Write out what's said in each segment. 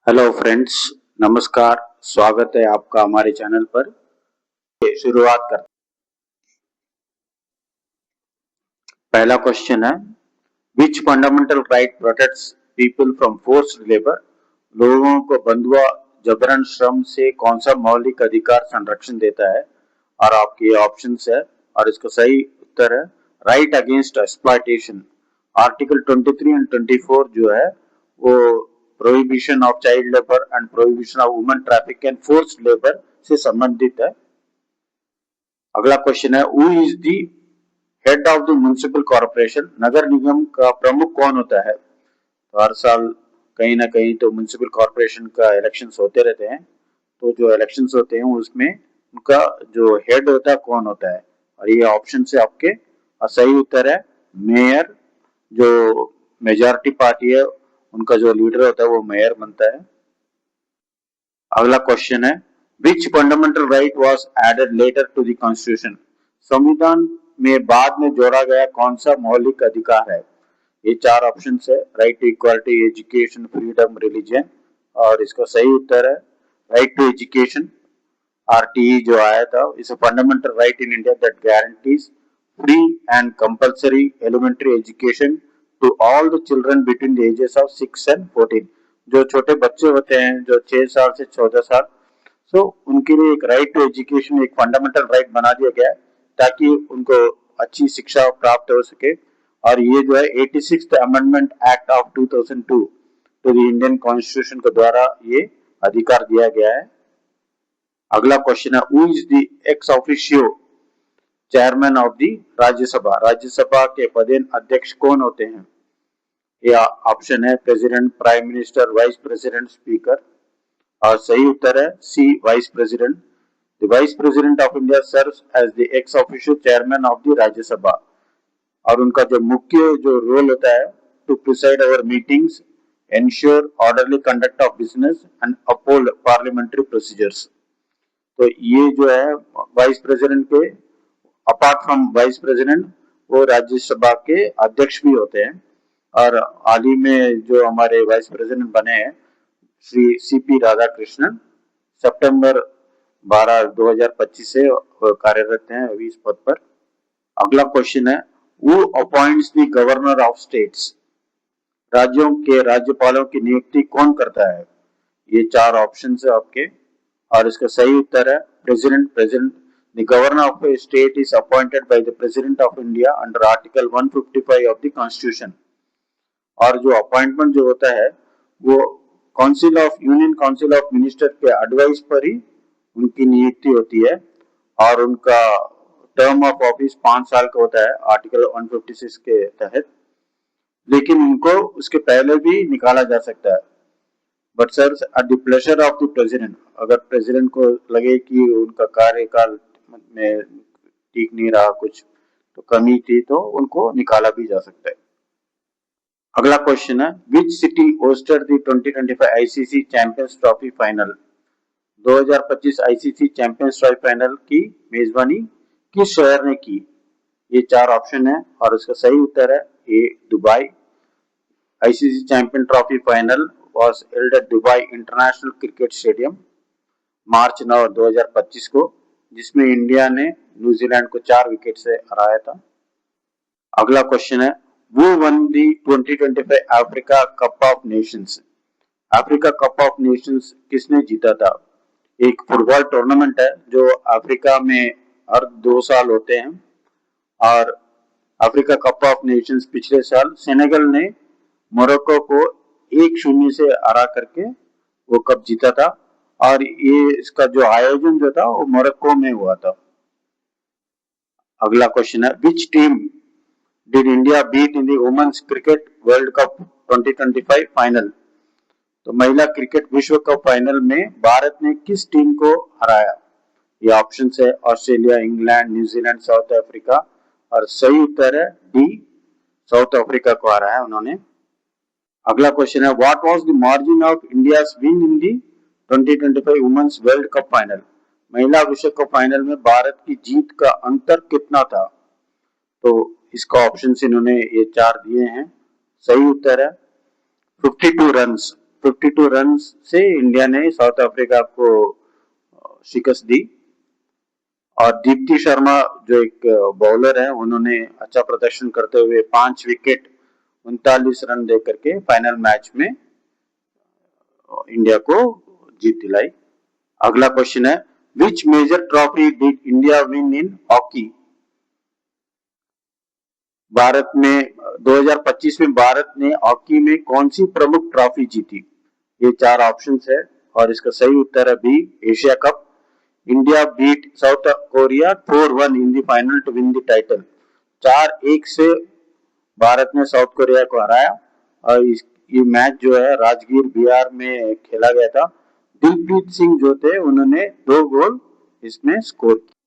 Hello friends, नमस्कार। स्वागत है आपका हमारे चैनल पर। शुरुआत करते हैं। पहला क्वेश्चन है, which fundamental right protects people from forced labour. लोगों को बंधुआ जबरन श्रम से कौन सा मौलिक अधिकार संरक्षण देता है? और आपके ऑप्शंस है और इसका सही उत्तर है right against exploitation. Article 23 and 24 जो है वो prohibition of child labour and prohibition of women traffic and forced labour से संबंधित है। अगला क्वेश्चन है, who is the head of the municipal corporation. नगर निगम का प्रमुख कौन होता है? तो हर साल कहीं ना कहीं तो म्युनिसिपल कॉर्पोरेशन का इलेक्शंस होते रहते हैं। तो जो इलेक्शंस होते हैं उसमें उनका जो हेड होता है कौन होता है? और ये ऑप्शन से आपके सही उत्तर है मेयर। जो मेजॉरिटी पार्टी है उनका जो लीडर होता है वो मेयर बनता है। अगला क्वेश्चन है, which fundamental right was added later to the constitution. संविधान में बाद में जोड़ा गया कौन सा मौलिक अधिकार है? ये चार ऑप्शन है, right to equality, education, freedom, religion. और इसका सही उत्तर है राइट टू एजुकेशन। आरटीई जो आया था, is a fundamental right in India that guarantees free and compulsory elementary education to all the children between the ages of 6 and 14। जो छोटे बच्चे होते हैं जो 6 साल से 14 साल, सो उनके लिए एक राइट टू एजुकेशन एक फंडामेंटल राइट बना दिया गया है ताकि उनको अच्छी शिक्षा प्राप्त हो सके। और ये जो है 86th amendment act of 2002 to the Indian constitution के द्वारा ये अधिकार दिया गया है। अगला क्वेश्चन है, who is the ex officio chairman of the Rajya Sabha. Rajya Sabha के पदेन अध्यक्ष कौन होते हैं? या ऑप्शन है president, prime minister, vice president, speaker. और सही उत्तर है C, vice president. The vice president of India serves as the ex officio chairman of the Rajya Sabha. और उनका जो मुख्य जो रोल होता है to preside over meetings, ensure orderly conduct of business and uphold parliamentary procedures. तो ये जो है वाइस प्रेसिडेंट के अपार्ट फ्रॉम वाइस प्रेसिडेंट वो राज्यसभा के अध्यक्ष भी होते हैं। और हाल ही में जो हमारे वाइस प्रेसिडेंट बने हैं श्री सीपी राधाकृष्णन, सितंबर 12 2025 से कार्यरत हैं अभी इस पद पर। अगला क्वेश्चन है, who appoints the governor of states. राज्यों के राज्यपालों की नियुक्ति कौन करता है? ये चार ऑप्शन है आपके और इसका सही उत्तर है president. President the governor of A state is appointed by the president of India under article 155 of the constitution. और जो अपॉइंटमेंट जो होता है वो council of union council of minister के एडवाइस पर ही उनकी नियुक्ति होती है। और उनका टर्म ऑफ ऑफिस 5 साल का होता है आर्टिकल 156 के तहत। लेकिन उनको उसके पहले भी निकाला जा सकता है, but sir at the pleasure of the president. अगर प्रेसिडेंट को लगे कि उनका कार्यकाल में ठीक नहीं रहा, कुछ तो कमी थी, तो उनको निकाला भी जा सकता है। अगला क्वेश्चन है, which city hosted the 2025 ICC champions trophy final. 2025 ICC champions trophy final की मेजबानी किस शहर ने की? ये चार ऑप्शन है और इसका सही उत्तर है A, Dubai. ICC champion trophy final was held at Dubai International Cricket Stadium March 9 2025 को, जिसमें इंडिया ने न्यूजीलैंड को 4 विकेट से हराया था। अगला क्वेश्चन है, Who won the 2025 Africa cup of Nations. Africa cup of Nations किसने जीता था? एक फुटबॉल टूर्नामेंट है जो अफ्रीका में हर 2 साल होते हैं। और अफ्रीका कप ऑफ नेशंस पिछले साल सेनेगल ने मोरक्को को 1-0 से हरा करके वो कप जीता था। और ये इसका जो आयोजन जो था वो मोरक्को में हुआ था। अगला क्वेश्चन है, which team did India beat in the women's cricket world cup 2025 final. तो महिला क्रिकेट विश्व कप फाइनल में भारत ने किस टीम को हराया? ये ऑप्शन है Australia, England, New Zealand, south Africa. और सही उत्तर है डी, साउथ अफ्रीका को हराया उन्होंने। अगला क्वेश्चन है, what was the margin of India's win in the 2025 women's world cup final. महिला विश्व कप फाइनल में भारत की जीत का अंतर कितना था? तो इसका ऑप्शन इन्होंने ये चार दिए हैं। सही उत्तर है 52 रन्स। 52 रन से इंडिया ने साउथ अफ्रीका को शिकस्त दी। और दीप्ति शर्मा जो एक बॉलर है, उन्होंने अच्छा प्रदर्शन करते हुए 5 विकेट 39 रन दे करके फाइनल मैच में इंडिया को जीत दिलाई। अगला क्वेश्चन है, which major trophy did India win in hockey? भारत में 2025 में भारत ने हॉकी में कौन सी प्रमुख ट्रॉफी जीती? ये 4 ऑप्शंस है और इसका सही उत्तर है B, Asia cup. India beat South Korea 4-1 in the final to win the title. 4-1 से भारत ने साउथ कोरिया को हराया और ये मैच जो है राजगीर बिहार में खेला गया था। दिलप्रीत सिंह जो थे उन्होंने 2 गोल इसमें स्कोर किया।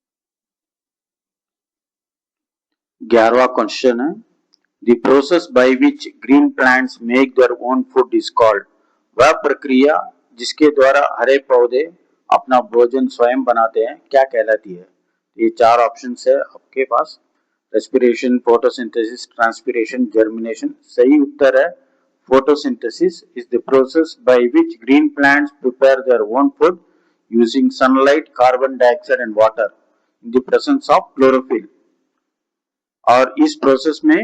11वां क्वेश्चन है, the process by which green plants make their own food is called. वह प्रक्रिया जिसके द्वारा हरे पौधे अपना भोजन स्वयं बनाते हैं क्या कहलाती है? ये 4 ऑप्शंस है आपके पास, रेस्पिरेशन, फोटोसिंथेसिस, ट्रांसपिरेशन, जर्मिनेशन। सही उत्तर है photosynthesis is the process by which green plants prepare their own food using sunlight, carbon dioxide and water in the presence of chlorophyll। और इस प्रोसेस में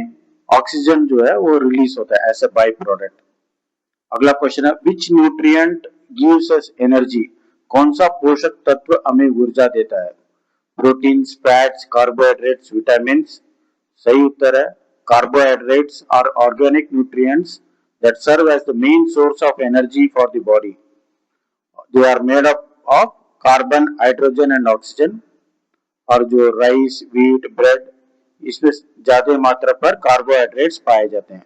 ऑक्सीजन जो है वो रिलीज होता है एज ए बाई प्रोडक्ट। अगला क्वेश्चन है, which nutrient gives us energy. कौन सा पोषक तत्व हमें ऊर्जा देता है? Proteins, fats, carbohydrates, vitamins. सही उत्तर है carbohydrates are organic nutrients that serve as the main source of energy for the body. They are made up of carbon, hydrogen and oxygen। और जो राइस, व्हीट, ब्रेड, इसमें ज्यादा मात्रा पर carbohydrates पाए जाते हैं।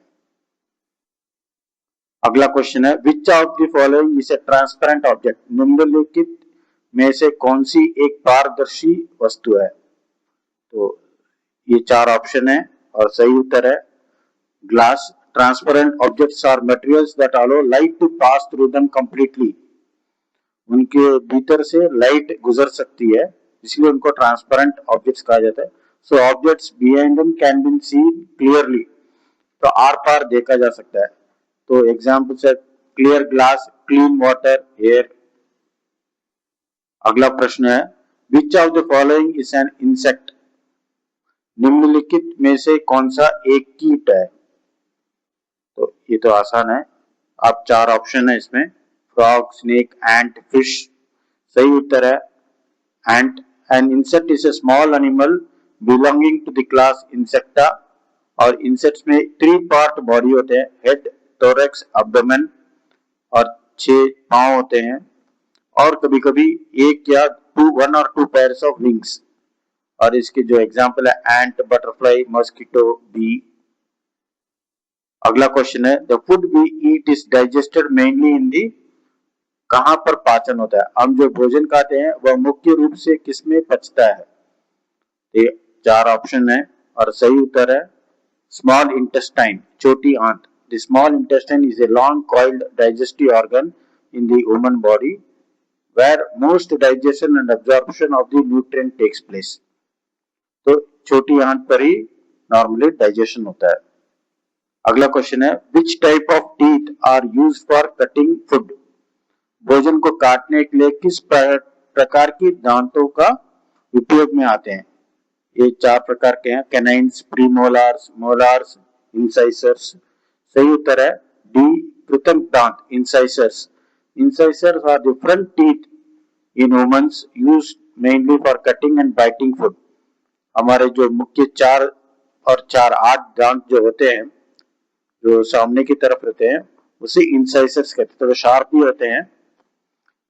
अगला क्वेश्चन है, which of the following is a transparent object. निम्नलिखित में से कौन सी एक पारदर्शी वस्तु है? तो ये 4 ऑप्शन है और सही उत्तर है glass. Transparent objects are materials that allow light to pass through them completely। उनके भीतर से लाइट गुजर सकती है, इसलिए उनको ट्रांसपेरेंट ऑब्जेक्ट्स कहा जाता है। So objects behind them can be seen clearly। तो आर पार देखा जा सकता है। तो एग्जाम्पल्स है clear glass, clean water, air. अगला प्रश्न है, which of the following is an insect. निम्नलिखित में से कौन सा एक कीट है? तो ये तो आसान है, आप 4 ऑप्शन है इसमें, फ्रॉग, स्नेक, एंट, फिश। सही उत्तर है ant. An insect is a small animal belonging to the class insecta. और इंसेक्ट्स में 3 पार्ट बॉडी होते हैं, हेड, थोरैक्स, एब्डोमेन। और 6 पांव होते हैं और कभी कभी 1 या 1 और 2 पेयर्स ऑफ विंग्स। और इसके जो एग्जाम्पल है एंट, बटरफ्लाई, मॉस्किटो, बी। अगला क्वेश्चन है, the food we eat is digested mainly in the. कहां पर पाचन होता है? हम जो भोजन खाते हैं वह मुख्य रूप से किसमें पचता है? ये 4 ऑप्शन है और सही उत्तर है स्मॉल इंटेस्टाइन, छोटी आंत। The small intestine is a long coiled digestive organ in the human body where most digestion and absorption of the nutrient takes place. तो छोटी आंत पर ही नॉर्मली डाइजेशन होता है। अगला क्वेश्चन है, which type of teeth are used for cutting food. भोजन को काटने के लिए किस प्रकार की दांतों का उपयोग में आते हैं? ये 4 प्रकार के हैं, कैनाइन्स, प्रीमोलार्स, मोलार्स, इंसाइसर्स। सही उत्तर है डी, कृत्रिम दांत, incisors. Incisors are the front teeth in humans used mainly for cutting and biting food. हमारे जो मुख्य 4 और 4 8 दांत जो होते हैं, जो सामने की तरफ रहते हैं, उसे इंसाइसर्स कहते हैं। तो शार्प भी होते हैं।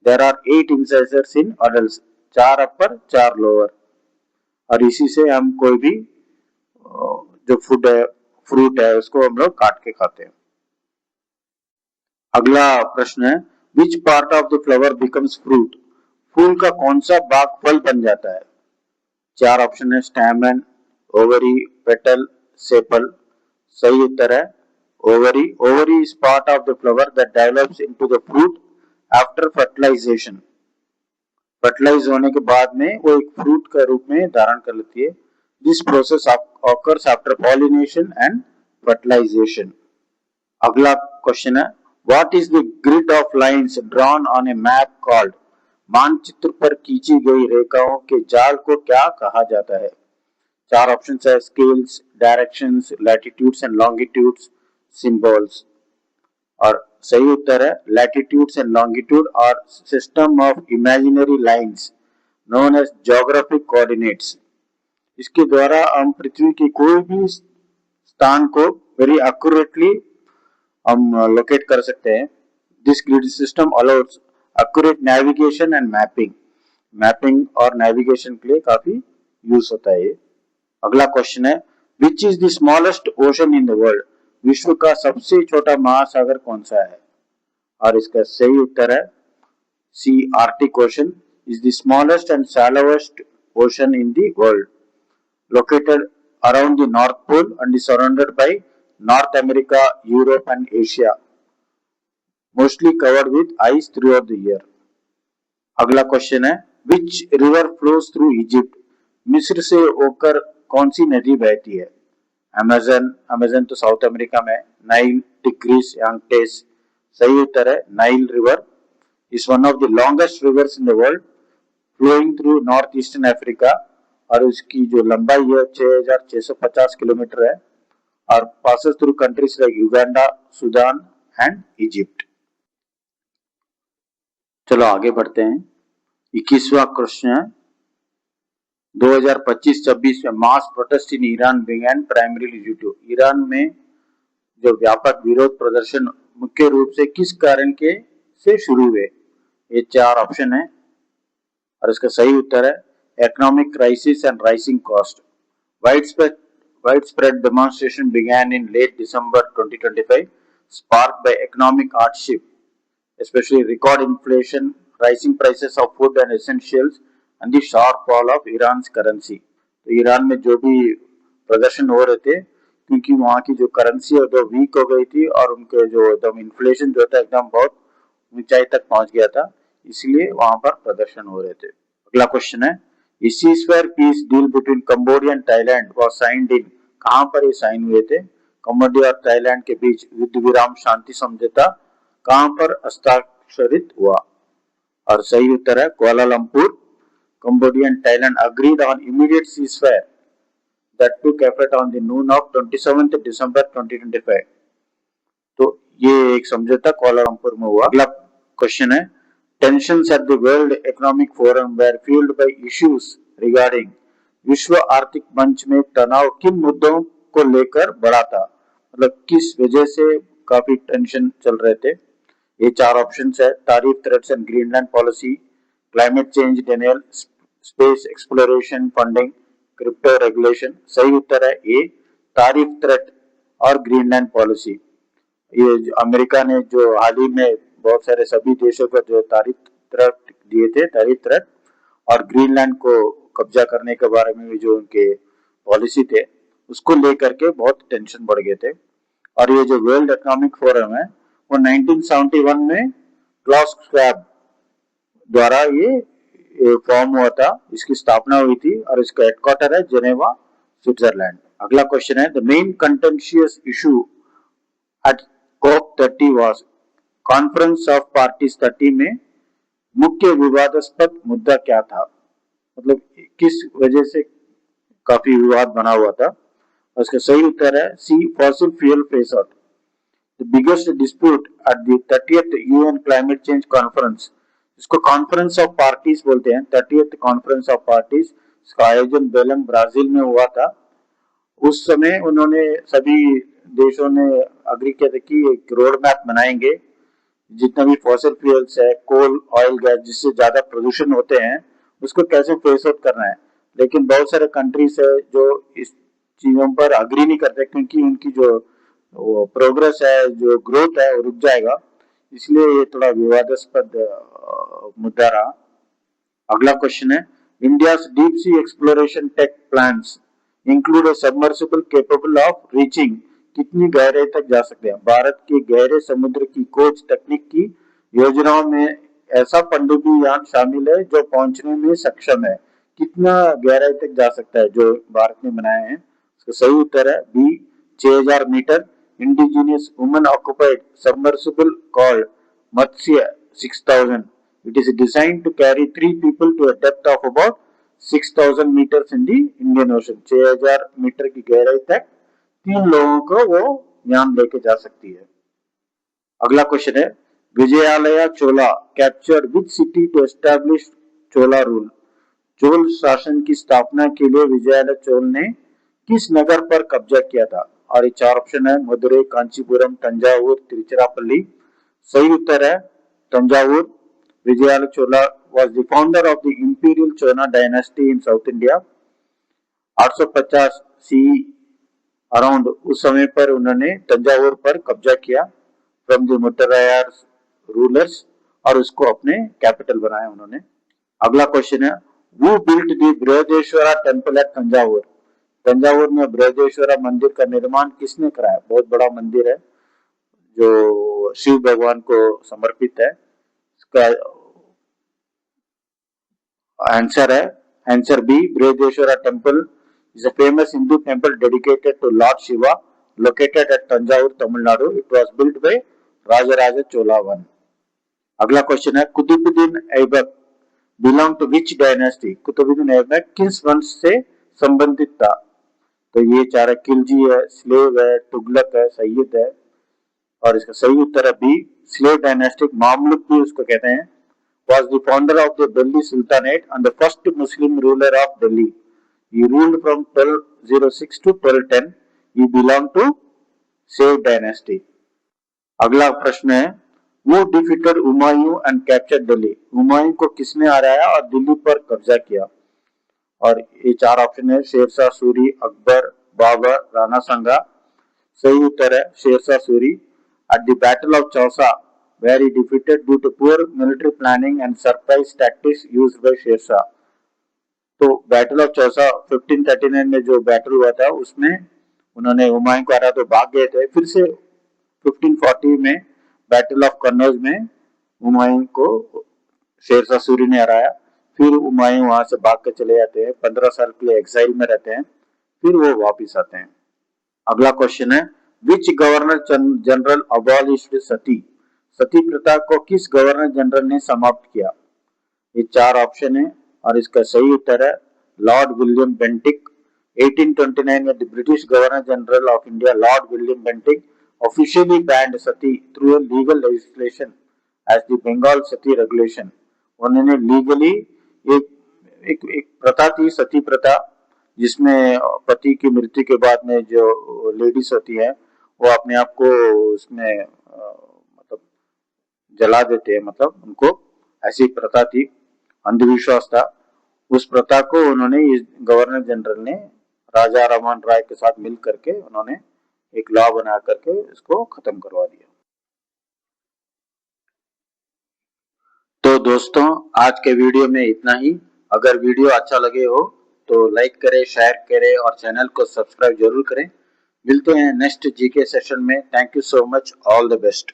There are 8 incisors in adults, 4 upper 4 lower. और इसी से हम कोई भी जो फूड है, फ्रूट है, उसको हम लोग काट के खाते हैं। अगला प्रश्न है, which part of the flower becomes fruit. फूल का कौन सा भाग फल बन जाता है? 4 ऑप्शन है, स्टैमेन, ओवरी, पेटल, सेपल। सही उत्तर है ovary। Ovary is part of the flower that develops into the fruit after fertilization। Fertilise होने के बाद में वो एक फ्रूट का रूप में धारण कर लेती है। This process occurs after pollination and fertilization। अगला क्वेश्चन है, What is the grid of lines drawn on a map called? मानचित्र पर खींची गई रेखाओं के जाल को क्या कहा जाता है? चार ऑप्शन है, scales, directions, latitudes and longitudes, symbols. और सही उत्तर है लैटिट्यूड्स एंड लॉन्गिट्यूड और system of imaginary lines known as geographic coordinates. इसके द्वारा हम पृथ्वी के कोई भी स्थान को वेरी एक्यूरेटली हम लोकेट कर सकते हैं। This grid system allows accurate navigation and mapping और नेविगेशन के लिए काफी यूज होता है ये। अगला क्वेश्चन है, which is the smallest ocean in the world? विश्व का सबसे छोटा महासागर कौन सा है? और इसका सही उत्तर है C, Arctic ocean is the smallest and shallowest ocean in the world, located around the North Pole and is surrounded by North America, Europe and Asia, mostly covered with ice throughout the year. अगला question है, which river flows through Egypt? मिस्र से होकर कौन सी नदी बहती है? Amazon तो साउथ अमेरिका में, नाइल, टिग्रिस, यांगटेस। सही उत्तर है Nile river is one of the longest rivers in the world, flowing through north eastern Africa और उसकी जो लंबाई है 6650 किलोमीटर है और passes through countries like Uganda, Sudan and Egypt. चलो आगे बढ़ते हैं। 21वां क्वेश्चन है, 2025-26 में mass protest in Iran began primarily due to. Iran में जो व्यापक विरोध प्रदर्शन मुख्य रूप से किस कारण के से शुरू हुए? ये चार ऑप्शन है और इसका सही उत्तर है economic crisis and rising cost. Widespread demonstration began in late December 2025, sparked by economic hardship, especially record inflation, rising prices of food and essentials, and the sharp fall of Iran's currency. तो Iran में जो भी प्रदर्शन हो रहे थे क्योंकि वहाँ की जो करेंसी है वो वीक हो गई थी और उनके जो एकदम इन्फ्लेशन जो था एकदम बहुत ऊंचाई तक पहुंच गया था, इसलिए वहां पर प्रदर्शन हो रहे थे। अगला क्वेश्चन है, ceasefire peace deal between Cambodia and Thailand was signed in. कहां पर ये साइन हुए थे? कंबोडिया और थाईलैंड के बीच युद्ध विराम शांति समझौता कहां पर हस्ताक्षरित हुआ? और सही उत्तर है Kuala Lumpur. Cambodia and Thailand agreed on immediate ceasefire that took effect on the Noon of 27 दिसंबर 2025। तो ये एक समझौता कुआलालंपुर में हुआ। अगला क्वेश्चन है, tensions at the world economic forum were fuelled by issues regarding. विश्व आर्थिक मंच में तनाव किन मुद्दों को लेकर बढ़ा था? मतलब किस वजह से काफी टेंशन चल रहे थे? ये चार ऑप्शन है, तारीफ threats and Greenland policy, climate change denial, space exploration funding, crypto regulation. सही उत्तर है ए, तारीफ थ्रेट और ग्रीनलैंड पॉलिसी। ये अमेरिका ने जो हाल ही में बहुत सारे सभी देशों को जो तारीफ थ्रेट दिए थे, तारीफ थ्रेट और ग्रीनलैंड को कब्जा करने के बारे में भी जो उनके पॉलिसी थे उसको लेकर के बहुत टेंशन बढ़ गए थे। और ये जो वर्ल्ड इकोनॉमिक फोरम है वो 1971 में क्लॉस स्वैब द्वारा ये फॉर्म हुआ था, इसकी स्थापना हुई थी और इसका हेडक्वार्टर है जेनेवा, स्विट्जरलैंड। अगला क्वेश्चन है, the main contentious issue at COP30 was. Conference of parties 30 में मुख्य विवादास्पद मुद्दा क्या था? मतलब किस वजह से काफी विवाद बना हुआ था? उसका सही उत्तर है C, fossil fuel phase out. The biggest dispute at the 30th UN climate change conference, इसको कॉन्फ्रेंस ऑफ पार्टीज बोलते हैं, 30th कॉन्फ्रेंस ऑफ पार्टीज। इसका आयोजन बेलम ब्राजील में हुआ था। उस समय उन्होंने सभी देशों ने अग्री किया था कि एक रोड मैप बनाएंगे, जितना भी फॉसिल फ्यूल्स है, कोल, ऑयल, गैस, जिससे ज्यादा प्रदूषण होते हैं उसको कैसे फेस आउट करना है। लेकिन बहुत सारे कंट्रीज है जो इस चीजों पर अग्री नहीं करते क्योंकि उनकी जो प्रोग्रेस है, जो ग्रोथ है वो रुक जाएगा, इसलिए ये थोड़ा विवादास्पद मुद्दा रहा। अगला क्वेश्चन है, India's deep sea exploration tech plans include a submersible capable of reaching. कितनी गहराई तक जा सकते हैं? भारत के गहरे समुद्र की खोज तकनीक की योजनाओं में ऐसा पनडुब्बी यान शामिल है जो पहुंचने में सक्षम है। कितना गहराई तक जा सकता है जो भारत ने बनाए हैं? इसका सही उत्तर है B, 6000 metre indigenous woman-occupied submersible called Matsya 6000. It is designed to carry 3 people to a depth of about 6000 meters in the Indian Ocean. 6000 metre की गहराई तक 3 लोगों को वो यान लेके जा सकती है। अगला क्वेश्चन है, Vijayalaya Chola captured which city to establish Chola rule. Chola शासन की स्थापना के लिए विजयालय चोल ने किस नगर पर कब्जा किया था? और ये 4 ऑप्शन है, मदुरई, कांचीपुरम, तंजावुर, तिरुचिरापल्ली। सही उत्तर है तंजावुर। विजयालय चोला was the founder of the Imperial Chola dynasty in South India. 850 CE around उस समय पर उन्होंने तंजावुर पर कब्जा किया फ्रॉम द मुट्टरायर रूलर्स और उसको अपने कैपिटल बनाया उन्होंने। अगला क्वेश्चन है, Who built the Brihadeeswara temple at Thanjavur? Thanjavur में बृहदेश्वरा मंदिर का निर्माण किसने कराया? बहुत बड़ा मंदिर है जो शिव भगवान को समर्पित है। इसका आंसर है answer B, Brihadeeswara temple is a famous Hindu temple dedicated to Lord Shiva located at Tanjavur, Tamil Nadu. It was built by Rajaraja Chola I. अगला क्वेश्चन है, Qutbuddin Aibak belong to which dynasty? Qutbuddin Aibak किस वंश से संबंधित था? तो ये 4 है, खिलजी है, स्लेव है, तुगलक है, सैयद है। और इसका सही उत्तर है बी, स्लेव डायनेस्टिक। मामलुक भी उसको कहते हैं। Was the founder of the Delhi Sultanate and the first Muslim ruler of Delhi. He ruled from 1206 to 1210. He belonged to Saif dynasty. अगला प्रश्न है, Who defeated Humayun and captured Delhi? Humayun को किसने हराया और दिल्ली पर कब्जा किया? और ये 4 ऑप्शन है, शेरशाह सूरी, अकबर, बाबर, राणा सांगा। सही उत्तर है Sher Shah Suri. At the Battle of Chausa, where he defeated due to poor military planning and surprise tactics used by Sher Shah. तो बैटल ऑफ चौसा 1539 में जो बैटल हुआ था उसमें उन्होंने हुमायूं को हराया तो भाग गए थे। फिर से 1540 में बैटल ऑफ कन्नौज में हुमायूं को शेरशाह सूरी ने हराया। फिर हुमायूं वहां से भाग के चले जाते हैं, 15 साल के लिए एक्साइल में रहते हैं, फिर वो वापिस आते हैं। अगला क्वेश्चन है, विच गवर्नर जनरल अबॉलिश्ड सती? सती प्रथा को किस गवर्नर जनरल ने समाप्त किया? ये 4 ऑप्शन है और इसका सही उत्तर है लॉर्ड विलियम बेंटिक। 1829 में the British governor general of India Lord William Bentinck officially banned sati through legal legislation as the Bengal sati regulation. उन्होंने लीगली एक प्रथा थी, सती प्रथा, जिसमें पति की मृत्यु के बाद में जो लेडीज होती है वो अपने आप को उसमें मतलब जला देते हैं, मतलब उनको ऐसी प्रथा थी, अंधविश्वास था। उस प्रथा को उन्होंने गवर्नर जनरल ने राजा राममोहन राय के साथ मिल करके उन्होंने एक लॉ बना करके इसको खत्म करवा दिया। तो दोस्तों आज के वीडियो में इतना ही। अगर वीडियो अच्छा लगे हो तो लाइक करें, शेयर करें और चैनल को सब्सक्राइब जरूर करें। मिलते हैं नेक्स्ट जीके सेशन में। Thank you so much, all the best.